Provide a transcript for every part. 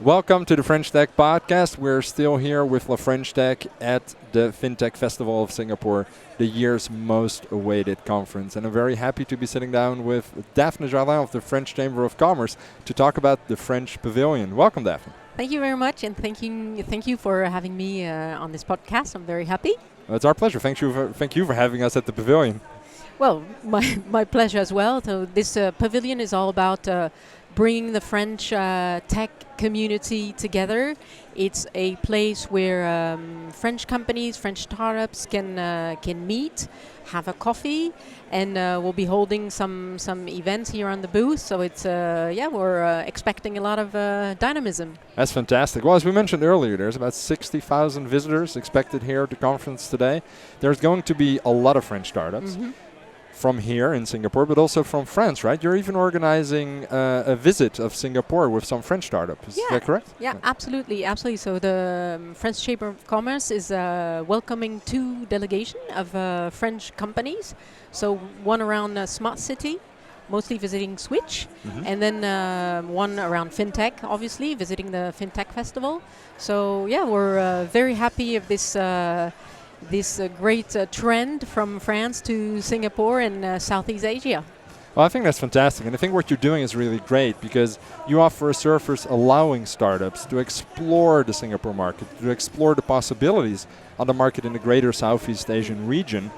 Welcome to the French Tech Podcast. We're still here with La French Tech at the FinTech Festival of Singapore, the year's most awaited conference. And I'm very happy to be sitting down with Daphe Jardin of the French Chamber of Commerce to talk about the French Pavilion. Welcome, Daphne. Thank you very much, and thank you for having me on this podcast. I'm very happy. Well, it's our pleasure. Thank you for having us at the Pavilion. Well, my pleasure as well. So this pavilion is all about bringing the French tech community together. It's a place where French companies, French startups can meet, have a coffee, and we'll be holding some events here on the booth. So it's we're expecting a lot of dynamism. That's fantastic. Well, as we mentioned earlier, there's about 60,000 visitors expected here at the conference today. There's going to be a lot of French startups. Mm-hmm. From here in Singapore, but also from France, right? You're even organizing a visit of Singapore with some French startup. Is that correct? Yeah, absolutely. So the French Chamber of Commerce is welcoming 2 delegations of French companies. So one around Smart City, mostly visiting Switch, and then one around FinTech, obviously, visiting the FinTech Festival. So yeah, we're very happy of this great trend from France to Singapore and Southeast Asia. Well, I think that's fantastic. And I think what you're doing is really great because you offer a service allowing startups to explore the Singapore market, to explore the possibilities on the market in the greater Southeast Asian region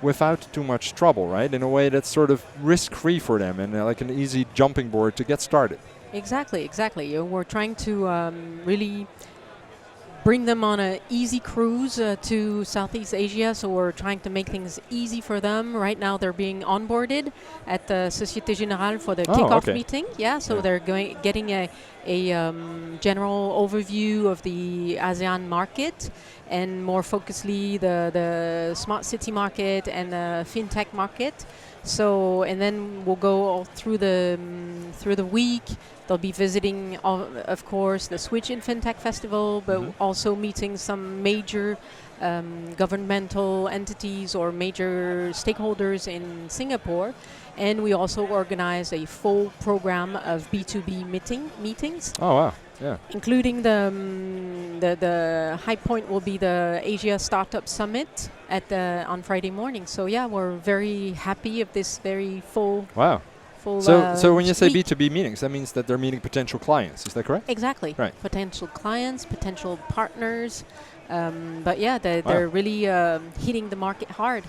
without too much trouble, right? In a way that's sort of risk-free for them and like an easy jumping board to get started. Exactly. We're trying to really bring them on an easy cruise to Southeast Asia, so we're trying to make things easy for them. Right now they're being onboarded at the Société Générale for the kickoff meeting. They're getting a general overview of the ASEAN market and more focusedly the smart city market and the fintech market. So, and then we'll go all through the week. They'll be visiting, of course, the Switch in FinTech Festival, but also meeting some major governmental entities or major stakeholders in Singapore. And we also organize a full program of B2B meetings. Oh, wow. Yeah. Including the high point will be the Asia Startup Summit on Friday morning. So yeah, we're very happy of this very full. Wow. So when you say B2B meetings, that means that they're meeting potential clients. Is that correct? Exactly. Right. Potential clients, potential partners. But yeah, they're really hitting the market hard.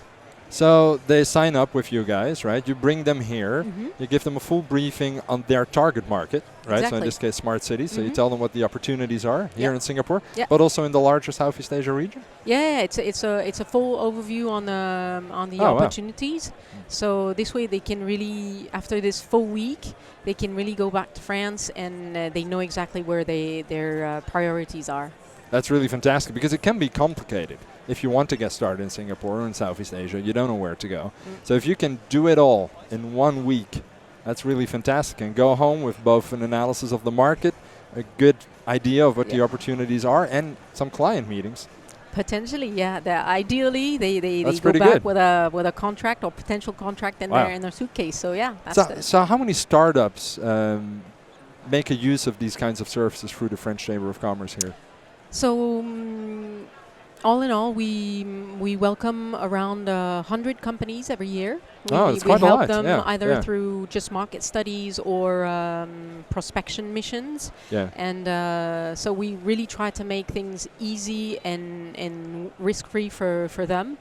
So they sign up with you guys, right? You bring them here. You give them a full briefing on their target market, right? Exactly. So in this case, smart cities. So you tell them what the opportunities are here in Singapore, Yep. but also in the larger Southeast Asia region. Yeah, it's a full overview on the opportunities. So this way they can really, after this full week, they can really go back to France and they know exactly where their priorities are. That's really fantastic because it can be complicated. If you want to get started in Singapore or in Southeast Asia, you don't know where to go. So if you can do it all in 1 week, that's really fantastic. And go home with both an analysis of the market, a good idea of what the opportunities are, and some client meetings. Potentially, yeah. Ideally, they go back with a contract or potential contract in their suitcase. So yeah. So how many startups make a use of these kinds of services through the French Chamber of Commerce here? So all in all, we welcome around 100 companies every year. It's quite a lot. We help them either through just market studies or prospection missions. Yeah. And so we really try to make things easy and risk-free for them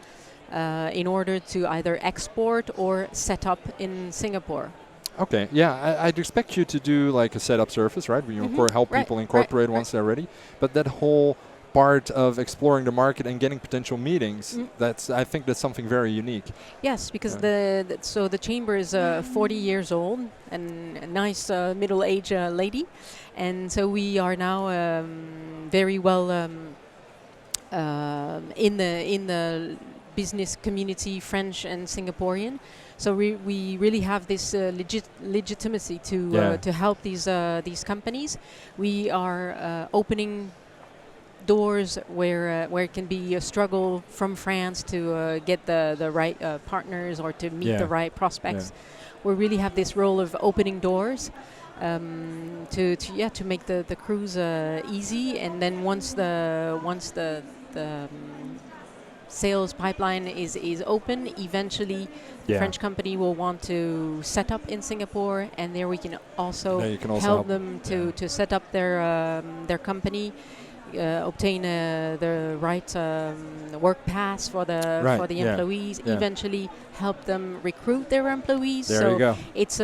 in order to either export or set up in Singapore. Okay, yeah, I'd expect you to do like a setup service, right? Where you help people incorporate once they're ready. But that whole part of exploring the market and getting potential meetings, I think that's something very unique. Yes, because the chamber is 40 years old and a nice middle-aged lady, and so we are now very well in the business community, French and Singaporean. So we really have this legitimacy to help these companies. We are opening doors where it can be a struggle from France to get the right partners or to meet the right prospects. We really have this role of opening doors. to make the cruise easy. And then once the sales pipeline is open, eventually the French company will want to set up in Singapore, and there we can also, help them to set up their company, obtain the right work pass for the employees, eventually help them recruit their employees. There you go. It's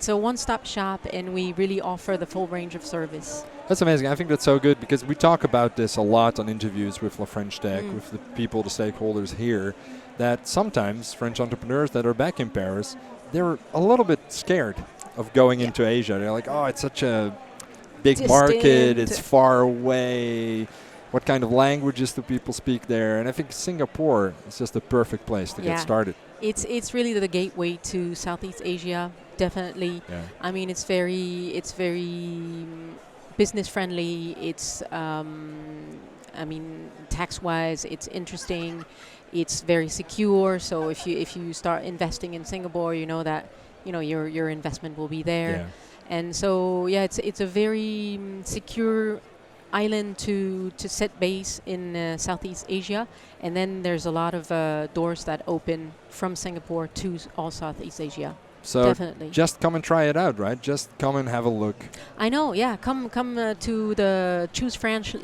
a one-stop shop, and we really offer the full range of service. That's amazing. I think that's so good, because we talk about this a lot on interviews with La French Tech, with the people, the stakeholders here, that sometimes French entrepreneurs that are back in Paris, they're a little bit scared of going into Asia. They're like, oh, it's such a big market, it's far away. What kind of languages do people speak there? And I think Singapore is just the perfect place to get started. It's really the gateway to Southeast Asia, definitely. Yeah. I mean, it's very business friendly. It's tax-wise, it's interesting. It's very secure. So if you start investing in Singapore, you know that your investment will be there. Yeah. And so it's a very secure island to set base in Southeast Asia. And then there's a lot of doors that open from Singapore to all Southeast Asia. So definitely, just come and try it out, right? Just come and have a look. I know, yeah. Come to the Choose France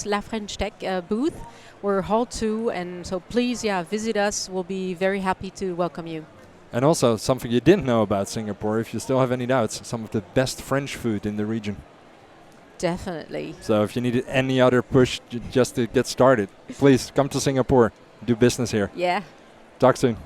La French Tech booth. We're Hall 2, and so please, visit us. We'll be very happy to welcome you. And also, something you didn't know about Singapore, if you still have any doubts, some of the best French food in the region. Definitely. So if you needed any other push just to get started, please come to Singapore, do business here. Yeah. Talk soon.